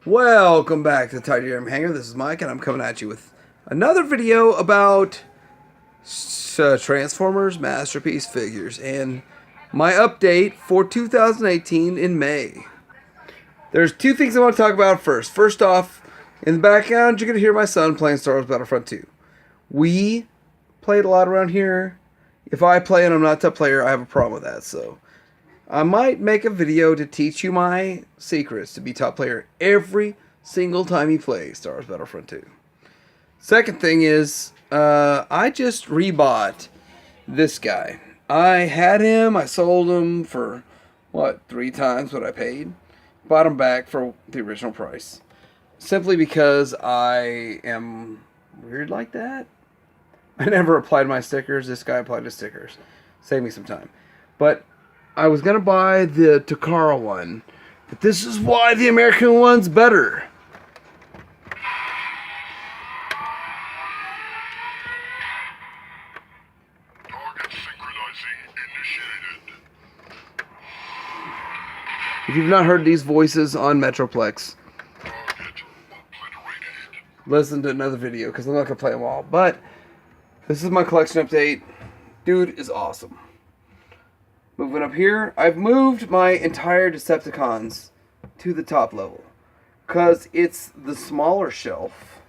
Welcome back to the Titanium Hangar. This is Mike, and I'm coming at you with another video about Transformers Masterpiece figures and my update for 2018 in May. There's two things I want to talk about first. First off, in the background, you're going to hear my son playing Star Wars Battlefront 2. We played a lot around here. If I play and I'm not a top player, I have a problem with that, so I might make a video to teach you my secrets to be top player every single time you play Star Wars Battlefront 2. Second thing is, I just rebought this guy. I had him, I sold him for, 3 times what I paid. Bought him back for the original price. Simply because I am weird like that. I never applied my stickers. This guy applied his stickers. Saved me some time. But I was going to buy the Takara one, but this is why the American one's better. Target synchronizing initiated. If you've not heard these voices on Metroplex, Target obliterated. listen to another video because I'm not going to play them all. But this is my collection update. Dude is awesome. Moving up here, I've moved my entire Decepticons to the top level because it's the smaller shelf,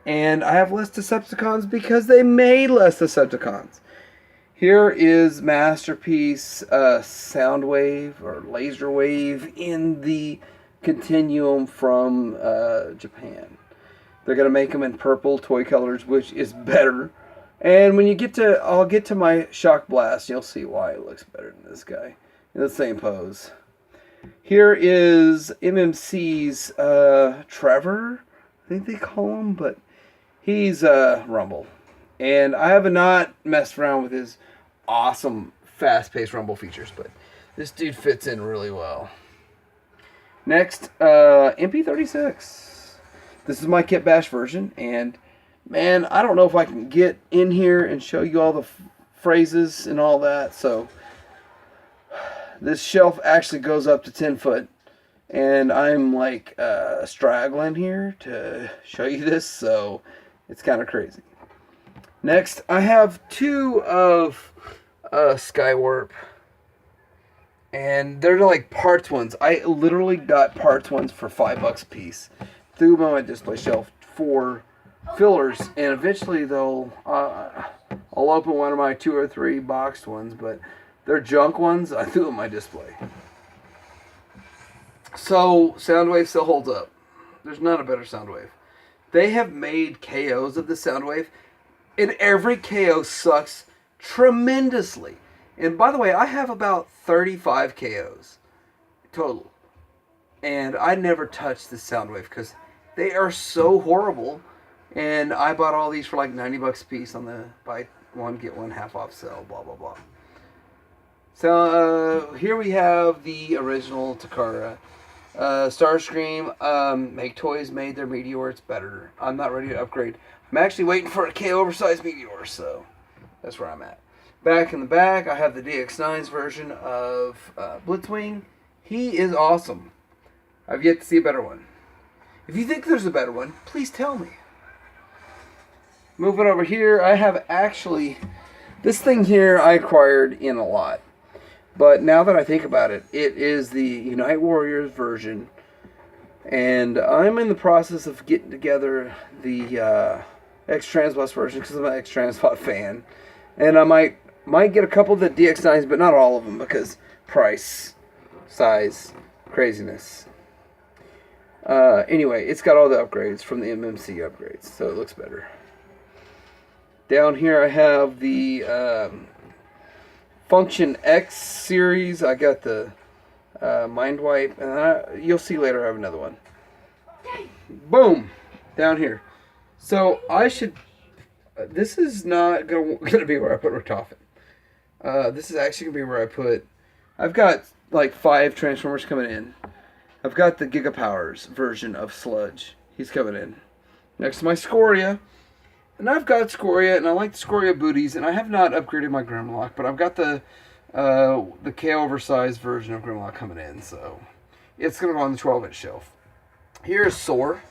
and I have less Decepticons because they made less Decepticons. Here is Masterpiece Soundwave or Laser Wave in the Continuum from Japan. They're going to make them in purple toy colors, which is better. And when you get to, I'll get to my Shock Blast, you'll see why it looks better than this guy in the same pose. Here is MMC's Trevor, I think they call him, but he's Rumble. And I have not messed around with his awesome fast-paced Rumble features, but this dude fits in really well. Next, MP36. This is my Kit Bash version, and man, I don't know if I can get in here and show you all the phrases and all that. So this shelf actually goes up to 10 foot. And I'm like straggling here to show you this. So it's kind of crazy. Next, I have 2 of Skywarp. And they're like parts ones. I literally got parts ones for $5 a piece. Threw them on my display shelf for fillers, and eventually I'll open one of my 2 or 3 boxed ones, but they're junk ones. I threw in my display. So Soundwave still holds up. There's not a better Soundwave. They have made KOs of the Soundwave, and every KO sucks tremendously. And by the way, I have about 35 KOs total, and I never touched the Soundwave because they are so horrible. And I bought all these for like $90 a piece on the buy one get one half off sale, blah blah blah. So here we have the original Takara. Starscream, Make Toys made their Meteor. It's better. I'm not ready to upgrade. I'm actually waiting for a KO oversized Meteor, so that's where I'm at. Back in the back, I have the DX9's version of Blitzwing. He is awesome. I've yet to see a better one. If you think there's a better one, please tell me. Moving over here, I have actually, this thing here I acquired in a lot. But now that I think about it, it is the Unite Warriors version. And I'm in the process of getting together the X-Transbot version because I'm an X-Transbot fan. And I might get a couple of the DX9s, but not all of them because price, size, craziness. Anyway, it's got all the upgrades from the MMC upgrades, so it looks better. Down here I have the Function X series. I got the Mind Wipe, and you'll see later I have another one. Boom! Down here. So I should... this is not going to be where I put Richtofen. This is actually going to be where I put... I've got like 5 Transformers coming in. I've got the Gigapowers version of Sludge. He's coming in. Next to my Scoria. And I've got Scoria, and I like the Scoria booties, and I have not upgraded my Grimlock, but I've got the K oversized version of Grimlock coming in, so it's going to go on the 12-inch shelf. Here's Soar.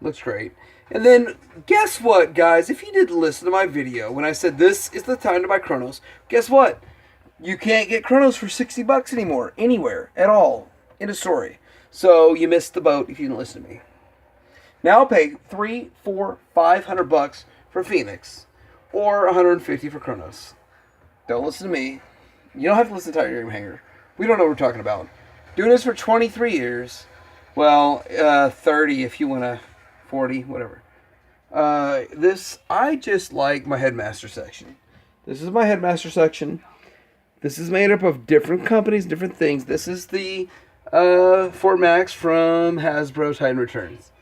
Looks great. And then, guess what, guys? If you didn't listen to my video when I said this is the time to buy Chronos, guess what? You can't get Chronos for $60 anymore, anywhere, at all, in a story. So, you missed the boat if you didn't listen to me. Now pay $300, $400, $500 for Phoenix, or $150 for Chronos. Don't listen to me. You don't have to listen to Tiger Game Hanger. We don't know what we're talking about. Doing this for 23 years. Well, 30 if you want to, 40, whatever. I just like my Headmaster section. This is my Headmaster section. This is made up of different companies, different things. This is the Fort Max from Hasbro Titan Returns.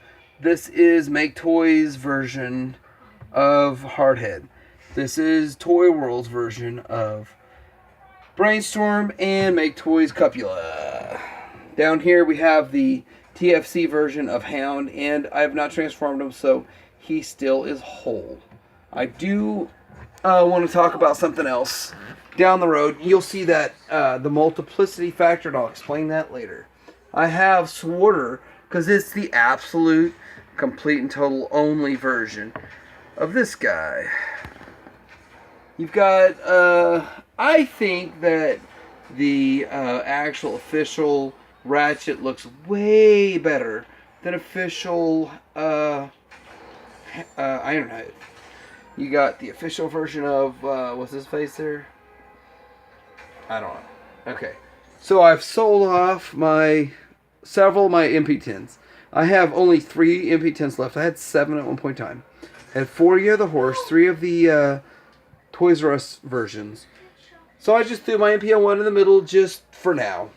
This is Make Toys version of Hardhead. This is Toy World's version of Brainstorm and Make Toys Cupula. Down here we have the TFC version of Hound, and I have not transformed him, so he still is whole. I do want to talk about something else down the road. You'll see that the multiplicity factor, and I'll explain that later. I have Swarter because it's the absolute, complete, and total only version of this guy. You've got, I think that the actual official Ratchet looks way better than official Ironhide. You got the official version of, what's his face there? I don't know. Okay. So I've sold off several of my MP10s. I have only 3 MP10s left. I had 7 at one point in time. I had 4 Year of the Horse, 3 of the Toys R Us versions. So I just threw my MP1 in the middle just for now.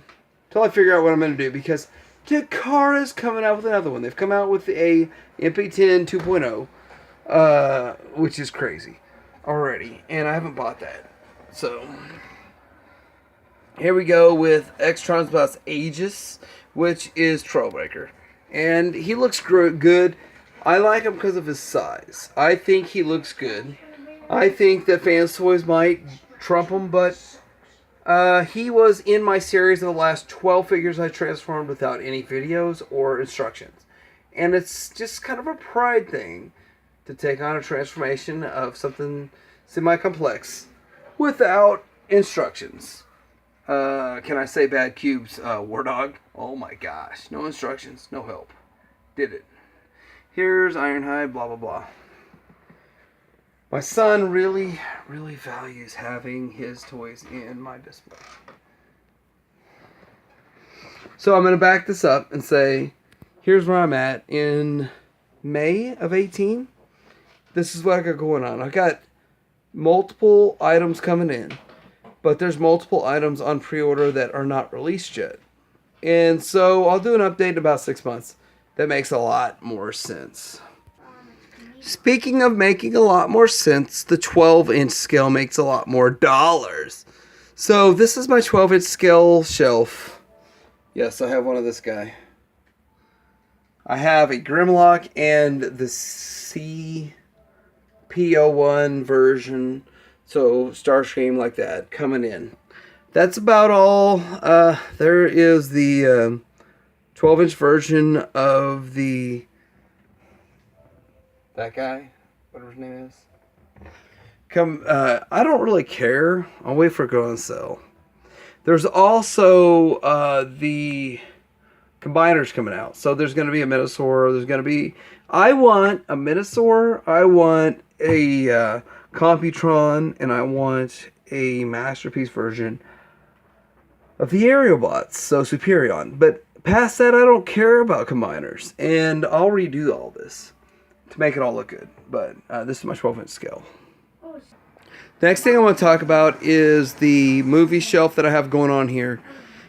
Till I figure out what I'm going to do, because Takara's coming out with another one. They've come out with a MP10 2.0, which is crazy already, and I haven't bought that. So here we go with X-Tron's Boss Aegis, which is Trailbreaker, and he looks good. I like him because of his size. I think he looks good. I think that Fans Toys might trump him, but he was in my series of the last 12 figures I transformed without any videos or instructions. And it's just kind of a pride thing to take on a transformation of something semi-complex without instructions. Can I say Bad Cubes, War Dog? Oh my gosh. No instructions, no help. Did it. Here's Ironhide, blah, blah, blah. My son really, really values having his toys in my display. So I'm going to back this up and say, here's where I'm at. In May of 18, this is what I got going on. I got multiple items coming in, but there's multiple items on pre-order that are not released yet. And so I'll do an update in about 6 months. That makes a lot more sense. Speaking of making a lot more sense, the 12-inch scale makes a lot more dollars. So this is my 12-inch scale shelf. Yes, I have one of this guy. I have a Grimlock and the CPO1 version. So Starscream like that coming in. That's about all. There is the 12-inch version of the... that guy, whatever his name is. I don't really care. I'll wait for it to go on sale. There's also the combiners coming out. So there's going to be a Minosaur. There's going to be... I want a Minosaur. I want a Computron. And I want a Masterpiece version of the Aerobots. So Superion. But past that, I don't care about combiners. And I'll redo all this to make it all look good. But this is my 12-inch scale. The next thing I want to talk about is the movie shelf that I have going on here.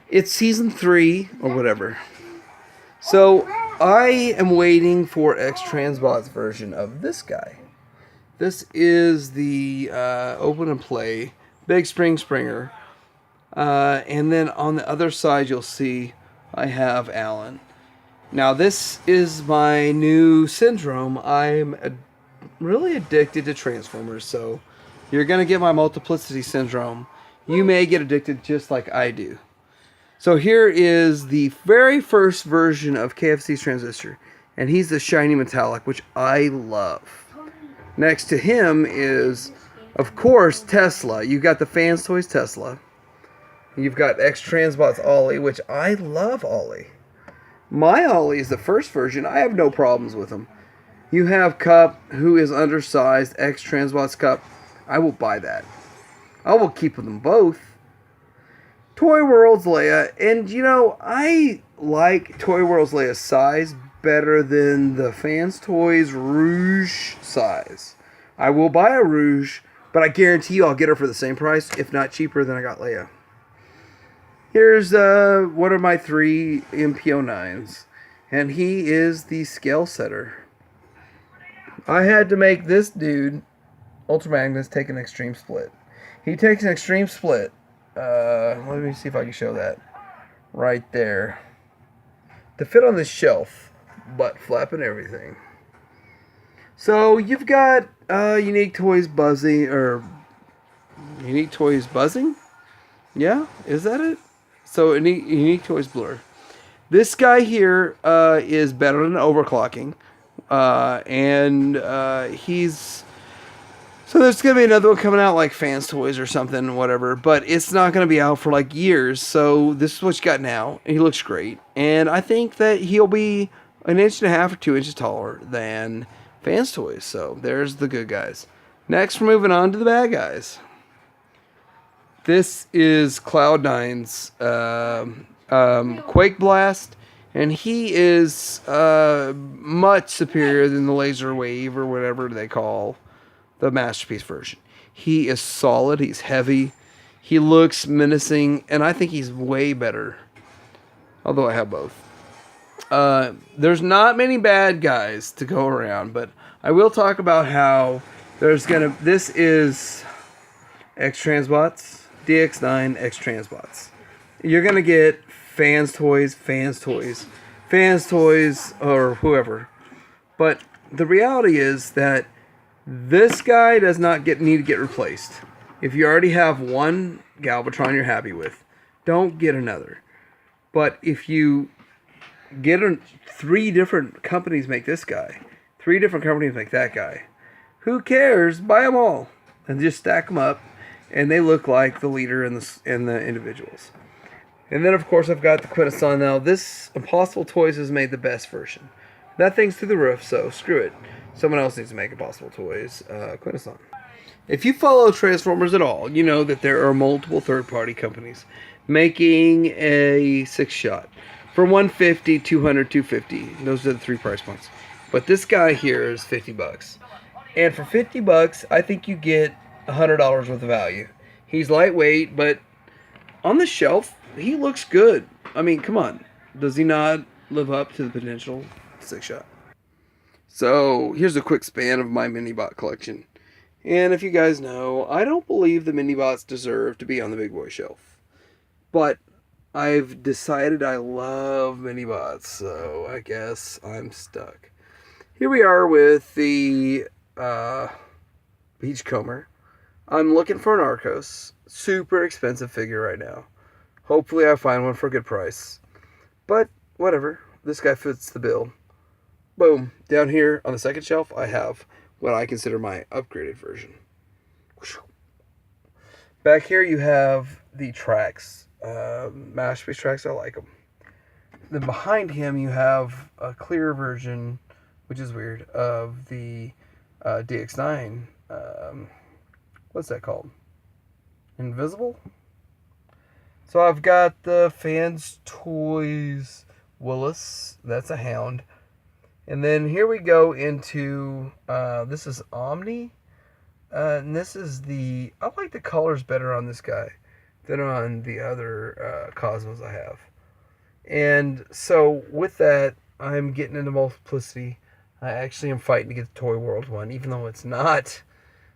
It's season 3 or whatever. So I am waiting for X-Transbot's version of this guy. This is the open and play Big Spring Springer. And then on the other side you'll see I have Alan. Now this is my new syndrome. I'm really addicted to Transformers, so you're going to get my multiplicity syndrome. You may get addicted just like I do. So here is the very first version of KFC's Transistor. And he's the shiny metallic, which I love. Next to him is, of course, Tesla. You've got the Fans Toys Tesla. You've got X-Transbots Ollie, which I love Ollie. My Ollie is the first version. I have no problems with him. You have Cup, who is undersized, X-Transbots Cup. I will buy that. I will keep them both. Toy World's Leia, and you know, I like Toy World's Leia's size better than the Fans Toys Rouge size. I will buy a Rouge, but I guarantee you I'll get her for the same price, if not cheaper than I got Leia. Here's one of my 3 MP09s, and he is the scale setter. I had to make this dude, Ultra Magnus, take an extreme split. He takes an extreme split. Let me see if I can show that. Right there. To fit on this shelf. Butt flap and everything. So you've got Unique Toys Buzzing, or Unique Toys Buzzing? Yeah, is that it? So Unique Toys Blur. This guy here is better than overclocking. And he's... So there's going to be another one coming out like Fans Toys or something, whatever. But it's not going to be out for like years. So this is what you got now. And he looks great. And I think that he'll be 1.5 inches or 2 inches taller than Fans Toys. So there's the good guys. Next, we're moving on to the bad guys. This is Cloud9's Quake Blast. And he is much superior than the Laser Wave or whatever they call the Masterpiece version. He is solid. He's heavy. He looks menacing. And I think he's way better. Although I have both. There's not many bad guys to go around. But I will talk about how there's going to... This is X-Transbots. DX9 X-Transbots. You're going to get Fans Toys, or whoever. But the reality is that this guy does not need to get replaced. If you already have one Galvatron you're happy with, don't get another. But if you get 3 different companies make this guy, 3 different companies make that guy, who cares? Buy them all and just stack them up, and they look like the leader and the individuals. And then, of course, I've got the Quintesson. Now, this Impossible Toys has made the best version. That thing's through the roof, so screw it. Someone else needs to make Impossible Toys Quintesson. If you follow Transformers at all, you know that there are multiple third-party companies making a 6-shot. For $150, $200, $250. Those are the 3 price points. But this guy here is $50. And for $50, I think you get $100 worth of value. He's lightweight, but on the shelf, he looks good. I mean, come on. Does he not live up to the potential 6-shot? So, here's a quick span of my Minibot collection. And if you guys know, I don't believe the Minibots deserve to be on the big boy shelf. But I've decided I love Minibots, so I guess I'm stuck. Here we are with the Beachcomber. I'm looking for an Arcos. Super expensive figure right now. Hopefully I find one for a good price. But, whatever. This guy fits the bill. Boom. Down here on the second shelf, I have what I consider my upgraded version. Back here you have the tracks. Masterpiece tracks, I like them. Then behind him you have a clear version, which is weird, of the DX9. What's that called? Invisible? So I've got the Fans Toys Willis. That's a Hound. And then here we go into, this is Omni. And this is the, I like the colors better on this guy than on the other Cosmos I have. And so with that, I'm getting into multiplicity. I actually am fighting to get the Toy World one, even though it's not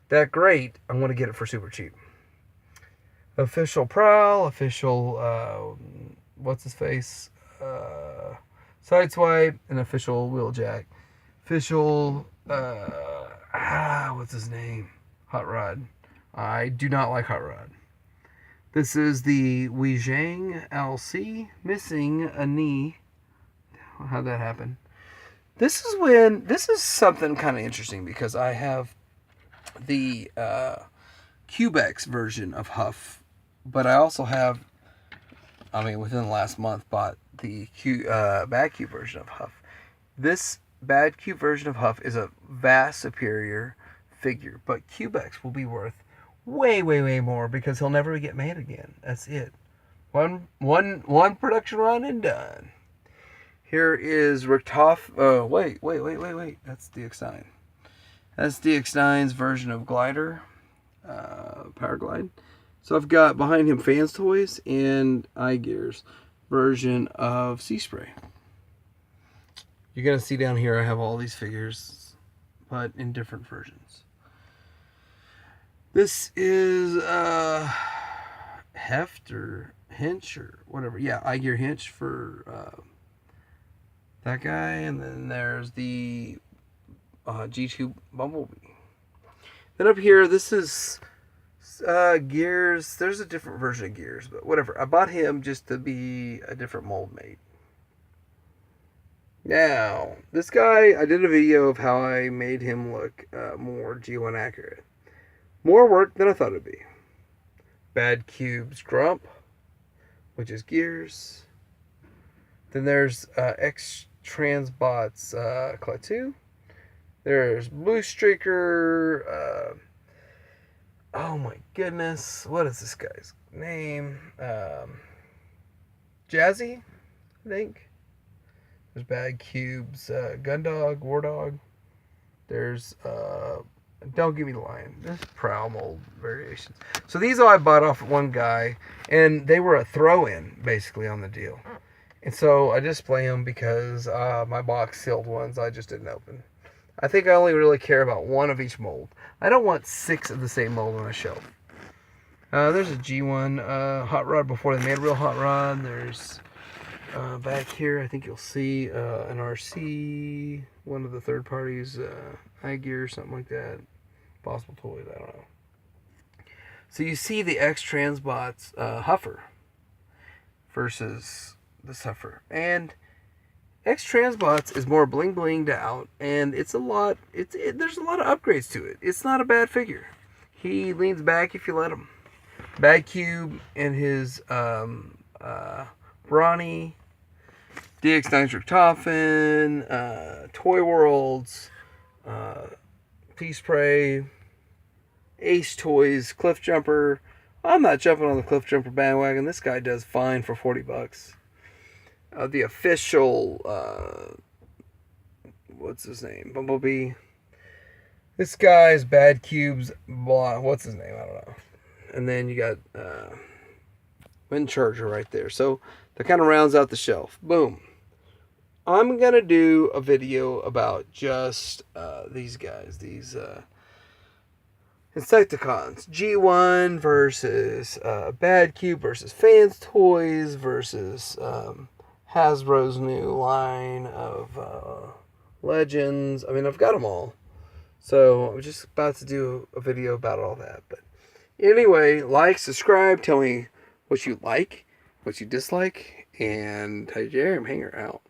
that great. I want to get it for super cheap. Official Prowl, official, what's his face? Sideswipe, and official Wheeljack. Official, what's his name? Hot Rod. I do not like Hot Rod. This is the Weijing LC, missing a knee. How'd that happen? This is something kind of interesting because I have the Cubex version of Huff, but I also have, within the last month, bought the Bad Cube version of Huff. This Bad Cube version of Huff is a vast superior figure, but Cubex will be worth way, way, way more because he'll never get made again. That's it. One production run and done. Here is Richtofen. Oh, wait. That's DX9. That's DX9's version of Glider, Power Glide. So I've got behind him Fans Toys and iGear's version of Sea Spray. You're going to see down here I have all these figures, but in different versions. This is Heft or Hinch or whatever. Yeah, iGear Hinch for that guy. And then there's the G2 Bumblebee. Then up here, this is Gears. There's a different version of Gears, but whatever. I bought him just to be a different mold mate. Now, this guy, I did a video of how I made him look more G1 accurate. More work than I thought it'd be. Bad Cube's Grump, which is Gears. Then there's X Transbot's Klaatu. There's Blue Streaker. Oh my goodness. What is this guy's name? Jazzy, I think. There's Bad Cube's Gundog, Wardog. There's, don't give me the line. There's Prowl mold variations. So these all I bought off one guy, and they were a throw-in, basically, on the deal. And so I display them because my box sealed ones I just didn't open. I think I only really care about one of each mold. I don't want 6 of the same mold on a shelf. There's a G1 hot rod before they made a real hot rod. There's back here, I think you'll see an RC, one of the third parties, iGear or something like that. Possible Toys, I don't know. So you see the X Transbot's Huffer versus this Huffer. And X Transbots is more bling blinged out, and it's a lot. There's a lot of upgrades to it. It's not a bad figure. He leans back if you let him. Bad Cube and his Brawny, DX9's Richtofen, Toy Worlds, Peace Spray, Ace Toys, Cliff Jumper. I'm not jumping on the Cliff Jumper bandwagon. This guy does fine for $40. The official, what's his name? Bumblebee. This guy's Bad Cube's, what's his name? I don't know. And then you got Wind Charger right there. So that kind of rounds out the shelf. Boom. I'm going to do a video about just these guys. These Insecticons. G1 versus Bad Cube versus Fans Toys versus Hasbro's new line of Legends. I've got them all. So I'm just about to do a video about all that. But anyway, like, subscribe, tell me what you like, what you dislike, and Jeremy Hanger out.